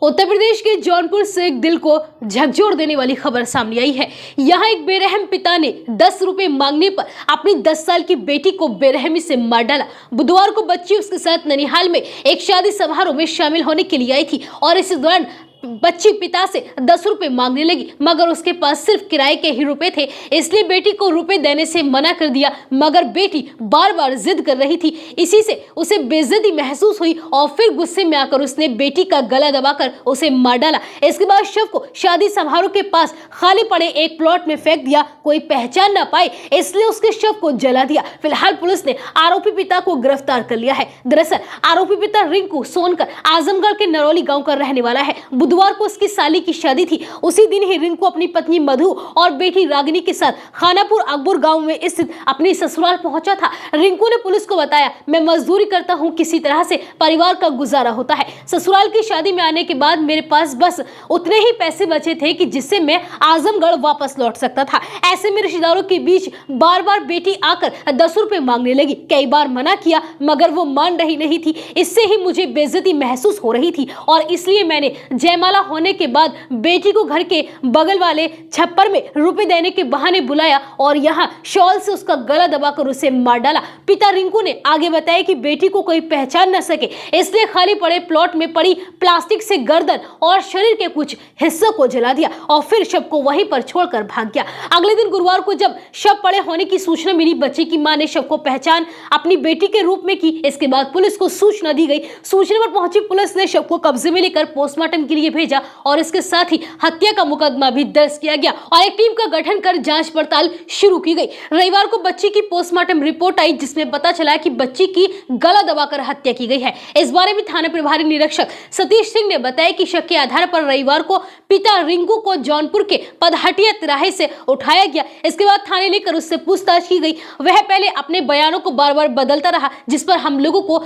उत्तर प्रदेश के जौनपुर से एक दिल को झकझोर देने वाली खबर सामने आई है। यहाँ एक बेरहम पिता ने 10 रुपए मांगने पर अपनी 10 साल की बेटी को बेरहमी से मार डाला। बुधवार को बच्ची उसके साथ ननिहाल में एक शादी समारोह में शामिल होने के लिए आई थी और इस दौरान बच्ची पिता से 10 रुपए मांगने लगी, मगर उसके पास सिर्फ किराए के ही रुपए थे, इसलिए बेटी को रुपए देने से मना कर दिया। मगर बेटी बार बार जिद कर रही थी। इसी से उसे बेइज्जती महसूस हुई और फिर गुस्से में आकर उसने बेटी का गला दबाकर उसे मार डाला। इसके बाद शव को शादी समारोह के पास खाली पड़े एक प्लॉट में फेंक दिया। कोई पहचान न पाए इसलिए उसके शव को जला दिया। फिलहाल पुलिस ने आरोपी पिता को गिरफ्तार कर लिया है। दरअसल आरोपी पिता रिंकू सोनकर आजमगढ़ के नरौली गाँव का रहने वाला है। बुधवार को उसकी साली की शादी थी। उसी दिन ही रिंकू अपनी पत्नी मधु और बेटी रागिनी के साथ खानापुर अकबर गांव में स्थित अपनी ससुराल पहुंचा था। रिंकू ने पुलिस को बताया, मैं मजदूरी करता हूं, किसी तरह से परिवार का गुजारा होता है। ससुराल की शादी में आने के बाद मेरे पास बस उतने ही पैसे बचे थे कि जिससे मैं आजमगढ़ वापस लौट सकता था। ऐसे में रिश्तेदारों के बीच बार बार बेटी आकर 10 रुपए मांगने लगी। कई बार मना किया मगर वो मान रही नहीं थी। इससे ही मुझे बेइज्जती महसूस हो रही थी और इसलिए मैंने जयमाला होने के बाद बेटी को घर के बगल वाले छप्पर में रुपए देने के बहाने बुलाया और यहां शॉल से उसका गला दबाकर उसे मार डाला। पिता रिंकू ने आगे बताया कि बेटी को कोई पहचान न सके इसलिए खाली पड़े प्लॉट में पड़ी प्लास्टिक से गर्दन और शरीर के कुछ हिस्सों को जला दिया और फिर शव को वहीं पर छोड़कर भाग गया। अगले दिन गुरुवार को जब शव पड़े होने की सूचना मिली, बच्ची की मां ने शव को पहचान अपनी बेटी के रूप में की। इसके बाद पुलिस को सूचना दी गई। सूचना पर पहुंची पुलिस ने शव को कब्जे में लेकर पोस्टमार्टम के लिए भेजा और इसके साथ ही हत्या का मुकदमा भी दर्ज किया गया और एक टीम का गठन कर जांच पड़ताल शुरू की गई। रविवार को बच्ची की पोस्टमार्टम रिपोर्ट आई जिसमें पता चला कि बच्ची की गला दबाकर हत्या की गई है। इस बारे में थाना प्रभारी निरीक्षक सतीश सिंह ने बताया कि शक के आधार पर रविवार को पिता रिंकू को जौनपुर के पदहटिया तिराहे से उठाया गया। इसके बाद थाने लेकर उससे पूछताछ की गई। वह पहले अपने बयानों को बार बार बदलता रहा जिस पर हम लोगों को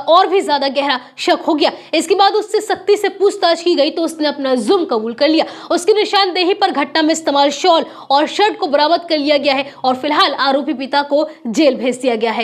और भी ज्यादा गहरा शक हो गया। इसके बाद उससे सख्ती से पूछताछ की गई तो उसने अपना जुर्म कबूल कर लिया। उसकी निशानदेही पर घटना में इस्तेमाल शॉल और शर्ट को बरामद कर लिया गया है और फिलहाल आरोपी पिता को जेल भेज दिया गया है।